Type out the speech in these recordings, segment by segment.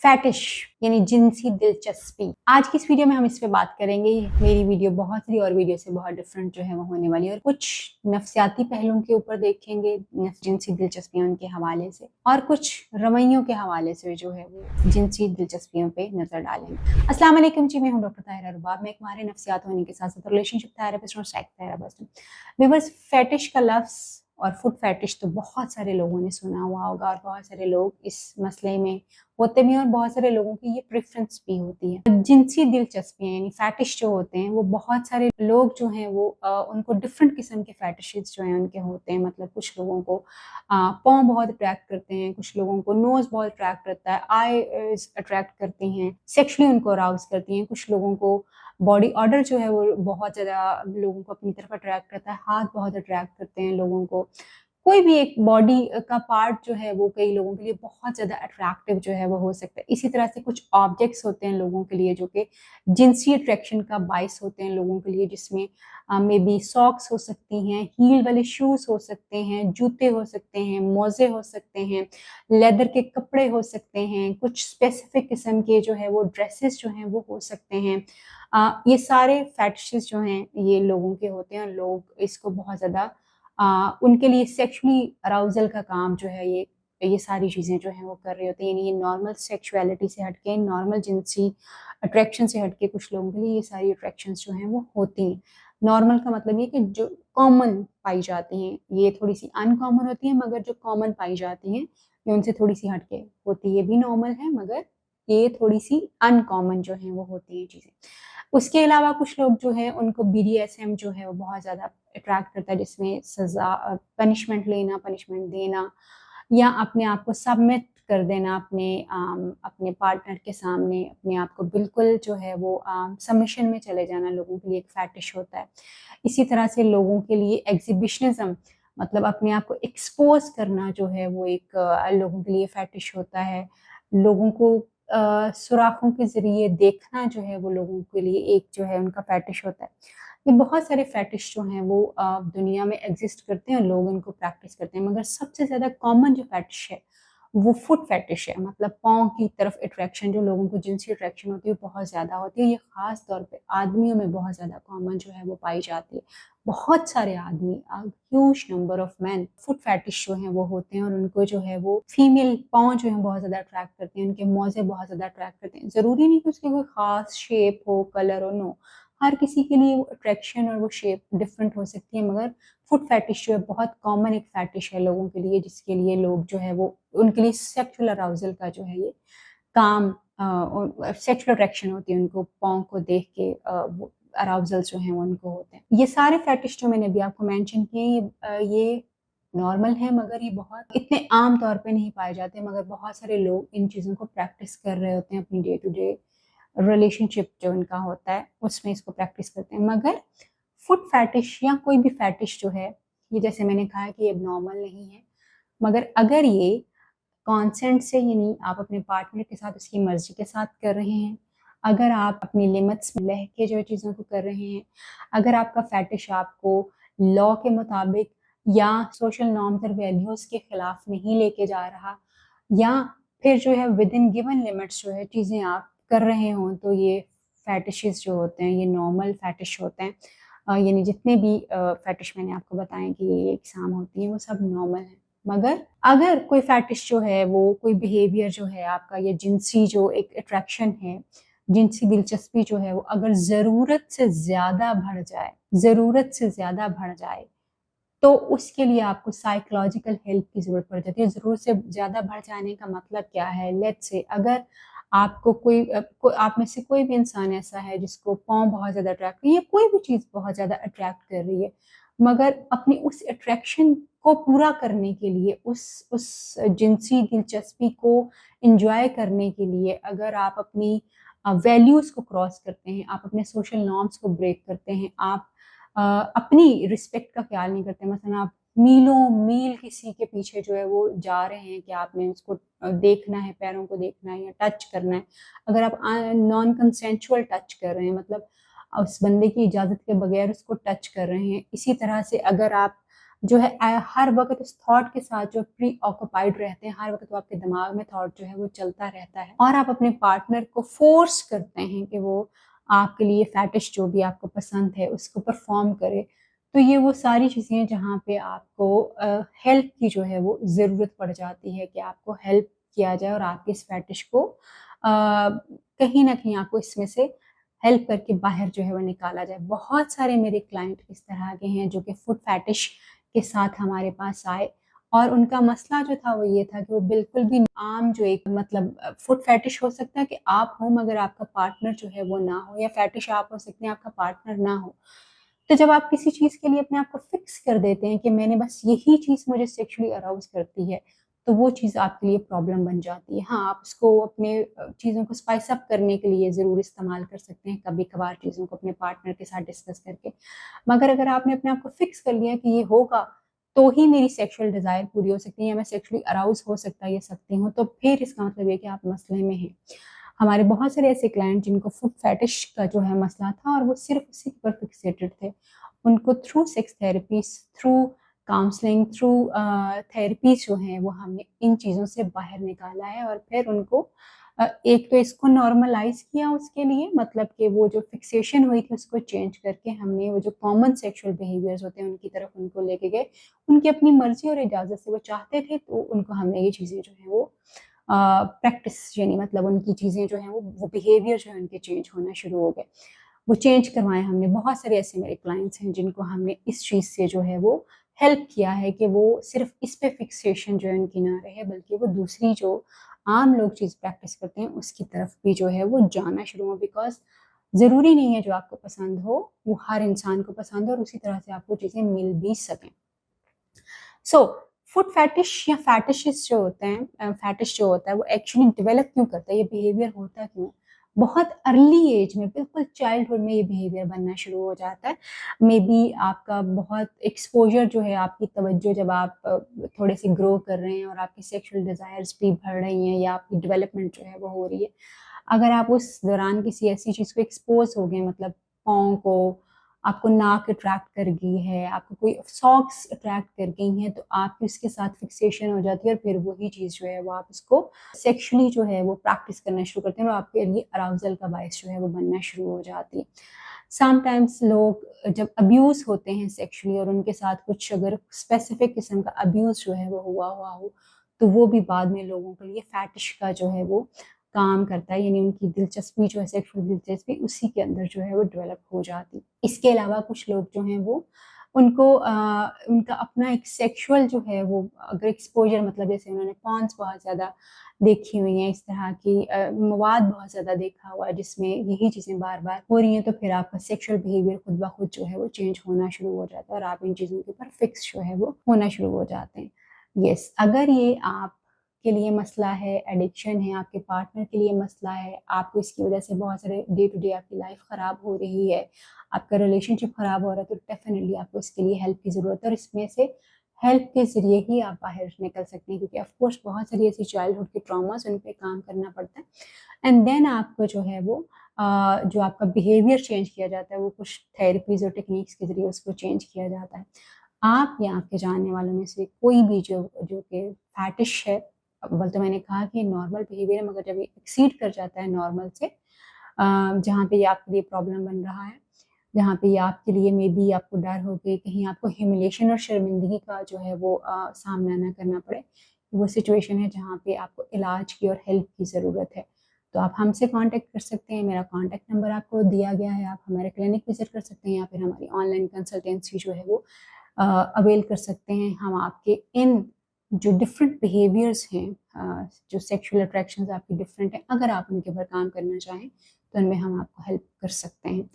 Fetish यानी जिनसी दिलचस्पी। आज की इस वीडियो में हम इस पे बात करेंगे। मेरी वीडियो बहुत सारी और वीडियो से बहुत डिफरेंट जो है वो होने वाली है और कुछ नफ्सियाती पहलुओं के ऊपर देखेंगे जिनसी दिलचस्पियों के हवाले से और कुछ रवैयों के हवाले से जो है वो जिनसी दिलचस्पियों पे नजर डालेंगे। अस्सलाम वालेकुम जी, मैं हूं डॉक्टर ताहिरा रुबाब। मैं एक माहिर नफ्सियात होने के साथ साथ रिलेशनशिप थेरेपिस्ट और सेक्स थेरेपिस्ट हूं। व्यूअर्स, फैटिश का लफ्ज़ और फुट फैटिश तो बहुत सारे लोगों ने सुना हुआ होगा और बहुत सारे लोग इस मसले में होते भी हैं और बहुत सारे लोगों की ये प्रेफरेंस भी होती है। जिनसी दिलचस्पियां यानी फैटिश जो होते हैं वो बहुत सारे लोग जो हैं वो उनको डिफरेंट किस्म के फैटिशेस जो हैं उनके होते हैं। मतलब कुछ लोगों को पाँव बहुत अट्रैक्ट करते हैं, कुछ लोगों को नोज बहुत अट्रैक्ट करता है, आई अट्रैक्ट करती हैं, सेक्सुअली उनको अराउज करती हैं। कुछ लोगों को बॉडी ऑर्डर जो है वो बहुत ज़्यादा लोगों को अपनी तरफ अट्रैक्ट करता है, हाथ बहुत अट्रैक्ट करते हैं लोगों को। कोई भी एक बॉडी का पार्ट जो है वो कई लोगों के लिए बहुत ज़्यादा अट्रैक्टिव जो है वो हो सकता है। इसी तरह से कुछ ऑब्जेक्ट्स होते हैं लोगों के लिए जो कि जिनसी अट्रैक्शन का बाइस होते हैं लोगों के लिए, जिसमें मे बी सॉक्स हो सकती हैं, हील वाले शूज़ हो सकते हैं, जूते हो सकते हैं, मोज़े हो सकते हैं, लेदर के कपड़े हो सकते हैं, कुछ स्पेसिफिक किस्म के जो है वो ड्रेसेस जो हैं वो हो सकते हैं। ये सारे फैटिशेस जो हैं ये लोगों के होते हैं और लोग इसको बहुत ज़्यादा उनके लिए सेक्सुअली अराउजल का काम जो है ये सारी चीज़ें जो हैं वो कर रहे होते हैं। यानी ये नॉर्मल सेक्सुअलिटी से हटके, नॉर्मल जिनसी अट्रैक्शन से हटके कुछ लोगों के लिए ये सारी अट्रैक्शंस जो हैं वो होती हैं। नॉर्मल का मतलब ये कि जो कॉमन पाई जाती हैं, ये थोड़ी सी अनकॉमन होती हैं, मगर जो कॉमन पाई जाती हैं ये उनसे थोड़ी सी हटके होती है। ये भी नॉर्मल है मगर ये थोड़ी सी अनकॉमन जो हैं वो होती हैं चीज़ें। उसके अलावा कुछ लोग जो है उनको बीडीएसएम जो है वो बहुत ज़्यादा अट्रैक्ट करता है, जिसमें सज़ा पनिशमेंट लेना, पनिशमेंट देना या अपने आप को सबमिट कर देना अपने पार्टनर के सामने, अपने आप को बिल्कुल जो है वो सबमिशन में चले जाना लोगों के लिए एक फैटिश होता है। इसी तरह से लोगों के लिए एग्जिबिशनिज्म मतलब अपने आप को एक्सपोज करना जो है वो एक लोगों के लिए फैटिश होता है। लोगों को सुराखों के ज़रिए देखना जो है वो लोगों के लिए एक जो है उनका फैटिश होता है। ये बहुत सारे फैटिश जो हैं वो दुनिया में एग्जिस्ट करते हैं और लोग उनको प्रैक्टिस करते हैं, मगर सबसे ज़्यादा कॉमन जो फैटिश है वो फुट फैटिश है। मतलब पाँव की तरफ अट्रैक्शन, जो लोगों को जिनसी अट्रैक्शन होती है वो बहुत ज़्यादा होती है। ये ख़ास तौर पे आदमियों में बहुत ज़्यादा कॉमन जो है वो पाई जाती है। बहुत सारे आदमी, huge number of man foot fetish जो हैं वो होते हैं और उनको जो है वो फीमेल पाँव जो है बहुत ज़्यादा अट्रैक्ट करते हैं, उनके मोज़े बहुत ज़्यादा अट्रैक्ट करते हैं। ज़रूरी नहीं कि उसकी कोई ख़ास शेप हो, कलर हो, नो, हर किसी के लिए वो अट्रैक्शन और वो शेप डिफरेंट हो सकती है। मगर फुट फैटिश जो है बहुत कॉमन एक फैटिश है लोगों के लिए, जिसके लिए लोग जो है वो उनके लिए सेक्सुअल अराउजल का जो है ये काम सेक्सुअल अट्रैक्शन होती है उनको पाँव को देख के, वो अराउजल जो हैं वो उनको होते हैं। ये सारे फैटिश जो मैंने अभी आपको मेंशन किए ये नॉर्मल है, मगर ये बहुत इतने आम तौर पे नहीं पाए जाते, मगर बहुत सारे लोग इन चीज़ों को प्रैक्टिस कर रहे होते हैं अपनी डे टू डे रिलेशनशिप जो उनका होता है उसमें इसको प्रैक्टिस करते हैं। मगर फुट फैटिश या कोई भी फैटिश जो है ये, जैसे मैंने कहा कि ये नॉर्मल नहीं है, मगर अगर ये कॉन्सेंट से यानी आप अपने पार्टनर के साथ उसकी मर्जी के साथ कर रहे हैं, अगर आप अपनी लिमिट्स में रह के जो चीज़ों को कर रहे हैं, अगर आपका फैटिश आपको लॉ के मुताबिक या सोशल नॉर्म्स और वैल्यूज़ के खिलाफ नहीं लेके जा रहा, या फिर जो है विद इन गिवन लिमिट्स जो है चीज़ें आप कर रहे हों, तो ये फैटिशेस जो होते हैं ये नॉर्मल फैटिश होते हैं। यानी जितने भी फैटिश मैंने आपको बताएं कि ये एग्जाम होती हैं वो सब नॉर्मल हैं। मगर अगर कोई फैटिश जो है वो कोई बिहेवियर जो है आपका, ये जिनसी जो एक अट्रैक्शन है, जिनसी दिलचस्पी जो है वो अगर ज़रूरत से ज़्यादा बढ़ जाए, ज़रूरत से ज़्यादा बढ़ जाए, तो उसके लिए आपको साइकोलॉजिकल हेल्प की ज़रूरत पड़ जाती है। ज़रूरत से ज़्यादा बढ़ जाने का मतलब क्या है? लेट्स से अगर आपको आप में से कोई भी इंसान ऐसा है जिसको पाँव बहुत ज़्यादा अट्रैक्ट या कोई भी चीज़ बहुत ज़्यादा अट्रैक्ट कर रही है, मगर अपनी उस अट्रैक्शन को पूरा करने के लिए, उस जिनसी दिलचस्पी को एन्जॉय करने के लिए अगर आप अपनी वैल्यूज़ को क्रॉस करते हैं, आप अपने सोशल नॉर्म्स को ब्रेक करते हैं, आप अपनी रिस्पेक्ट का ख्याल नहीं करते। मसलन आप मीलों मील किसी के पीछे जो है वो जा रहे हैं कि आपने उसको देखना है, पैरों को देखना है या टच करना है। अगर आप नॉन कंसेंचुअल टच कर रहे हैं, मतलब उस बंदे की इजाज़त के बगैर उसको टच कर रहे हैं। इसी तरह से अगर आप जो है हर वक्त उस थॉट के साथ जो प्री ऑक्यूपाइड रहते हैं, हर वक्त वो आपके दिमाग में थॉट जो है वो चलता रहता है, और आप अपने पार्टनर को फोर्स करते हैं कि वो आपके लिए फैटिश जो भी आपको पसंद है उसको परफॉर्म करे, तो ये वो सारी चीज़ें हैं जहाँ पे आपको हेल्प की जो है वो ज़रूरत पड़ जाती है कि आपको हेल्प किया जाए और आपके इस फैटिश को कहीं न कहीं आपको इसमें से हेल्प करके बाहर जो है वो निकाला जाए। बहुत सारे मेरे क्लाइंट इस तरह के हैं जो कि फूड फैटिश के साथ हमारे पास आए, और उनका मसला जो था वो ये था कि वो बिल्कुल भी आम जो एक मतलब फूड फैटिश हो सकता है कि आप हो मगर आपका पार्टनर जो है वो ना हो, या फैटिश आप हो सकते हैं आपका पार्टनर ना हो। तो जब आप किसी चीज़ के लिए अपने आप को फिक्स कर देते हैं कि मैंने बस यही चीज़ मुझे सेक्सुअली अराउज़ करती है, तो वो चीज़ आपके लिए प्रॉब्लम बन जाती है। हाँ, आप उसको अपने चीज़ों को स्पाइस अप करने के लिए ज़रूर इस्तेमाल कर सकते हैं, कभी-कभार चीज़ों को अपने पार्टनर के साथ डिस्कस करके। मगर अगर आपने अपने आप को फिक्स कर लिया कि ये होगा, तो ही मेरी सेक्सुअल डिज़ायर पूरी हो सकती है या मैं सेक्सुअली अराउज़ हो सकता या सकती हूँ, तो फिर इसका मतलब ये है कि आप मसले में हैं। हमारे बहुत सारे ऐसे क्लाइंट जिनको फूड फेटिश का जो है मसला था और वो सिर्फ़ उसी पर फिक्सेटेड थे। उनको through sex therapies, through counselling, through therapies जो हैं वो हमने इन चीज़ों से बाहर निकाला है, और फिर उनको एक तो इसको नॉर्मलाइज़ किया उसके लिए, मतलब कि वो जो फिक्सेशन हुई थी उसको चेंज करके हमने वो जो कॉमन सेक्सुअल बिहेवियर्स होते हैं उनकी तरफ उनको लेके गए। उनकी अपनी मर्ज़ी और इजाज़त से वो चाहते थे, तो उनको हमने ये चीज़ें जो हैं वो प्रैक्टिस, यानी मतलब उनकी चीज़ें जो हैं वो बिहेवियर जो है उनके चेंज होना शुरू हो गए। वो चेंज करवाए हमने। बहुत सारे ऐसे मेरे क्लाइंट्स हैं जिनको हमने इस चीज़ से जो है वो हेल्प किया है कि वो सिर्फ़ इस पे फिक्सेशन जो है उनकी ना रहे, बल्कि वो दूसरी जो आम लोग चीज़ प्रैक्टिस करते हैं उसकी तरफ भी जो है वो जाना शुरू हो। बिकॉज़ ज़रूरी नहीं है जो आपको पसंद हो वो हर इंसान को पसंद हो और उसी तरह से आपको चीज़ें मिल भी सकें। सो फूड फैटिश या फैटिशेस जो होते हैं, फैटिश जो होता है वो एक्चुअली डेवलप क्यों करता है, ये बिहेवियर होता क्यों है? बहुत अर्ली एज में, बिल्कुल चाइल्डहुड में ये बिहेवियर बनना शुरू हो जाता है। मे बी आपका बहुत एक्सपोज़र जो है, आपकी तवज्जो जब आप थोड़े से ग्रो कर रहे हैं और आपकी सेक्सुअल डिज़ायर्स भी बढ़ रही हैं या आपकी डेवलपमेंट जो है वो हो रही है। अगर आप उस दौरान किसी ऐसी चीज़ को एक्सपोज़ हो गए, मतलब पाँव को, आपको नाक अट्रैक्ट कर गई है, आपको कोई सॉक्स अट्रैक्ट कर गई हैं, तो आपकी उसके साथ फिक्सेशन हो जाती है और फिर वही चीज़ जो है वो आप उसको सेक्सुअली जो है वो प्रैक्टिस करना शुरू करते हैं और आपके लिए अराउज़ल का बायस जो है वो बनना शुरू हो जाती है। समटाइम्स लोग जब अब्यूज़ होते हैं सेक्सुअली और उनके साथ कुछ अगर स्पेसिफ़िक किस्म का अब्यूज़ जो है वो हुआ हुआ हो, तो वो भी बाद में लोगों के लिए फ़ेटिश का जो है वो काम करता है, यानी उनकी दिलचस्पी जो है, सेक्सुअल दिलचस्पी उसी के अंदर जो है वो डेवलप हो जाती है। इसके अलावा कुछ लोग जो हैं वो उनको उनका अपना एक सेक्सुअल जो है वो अगर एक्सपोज़र, मतलब जैसे उन्होंने पॉर्न्स बहुत ज़्यादा देखी हुई हैं, इस तरह की मवाद बहुत ज़्यादा देखा हुआ है जिसमें यही चीज़ें बार-बार हो रही हैं, तो फिर आपका सेक्सुअल बिहेवियर खुद ब खुद जो है वो चेंज होना शुरू हो जाता है और आप इन चीज़ों के ऊपर फिक्स जो है वो होना शुरू हो जाते हैं। येस, अगर ये आप के लिए मसला है, एडिक्शन है, आपके पार्टनर के लिए मसला है, आपको इसकी वजह से बहुत सारे डे टू डे आपकी लाइफ ख़राब हो रही है, आपका रिलेशनशिप ख़राब हो रहा है, तो डेफ़िनिटली आपको इसके लिए हेल्प की ज़रूरत है और इसमें से हेल्प के ज़रिए ही आप बाहर निकल सकते हैं, क्योंकि ऑफ़ कोर्स बहुत सारी ऐसी चाइल्डहुड के ट्रॉमास उन पे काम करना पड़ता है, एंड देन आपको जो है वो जो आपका बिहेवियर चेंज किया जाता है वो कुछ थेरेपीज़ और टेक्निक्स के ज़रिए उसको चेंज किया जाता है। आप या आपके जानने वालों में से कोई भी जो जो कि फैटिश है, अव्वल तो मैंने कहा कि नॉर्मल बिहेवियर है, मगर जब ये एक्सीड कर जाता है नॉर्मल से, जहाँ पे ये आपके लिए प्रॉब्लम बन रहा है, जहाँ पे ये आपके लिए मे बी आपको डर हो कि कहीं आपको ह्यूमिलिएशन और शर्मिंदगी का जो है वो सामना ना करना पड़े, वो सिचुएशन है जहाँ पे आपको इलाज की और हेल्प की ज़रूरत है। तो आप हमसे कॉन्टैक्ट कर सकते हैं, मेरा कॉन्टैक्ट नंबर आपको दिया गया है, आप हमारे क्लिनिक विज़िट कर सकते हैं या फिर हमारी ऑनलाइन कंसल्टेंसी जो है वो अवेल कर सकते हैं। हम आपके इन जो डिफरेंट बिहेवियर्स हैं, जो सेक्सुअल अट्रैक्शंस आपकी डिफरेंट हैं, अगर आप उनके ऊपर काम करना चाहें, तो उनमें हम आपको हेल्प कर सकते हैं।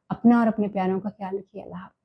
अपना और अपने प्यारों का ख्याल रखिए। अल्लाह हाफ़िज़।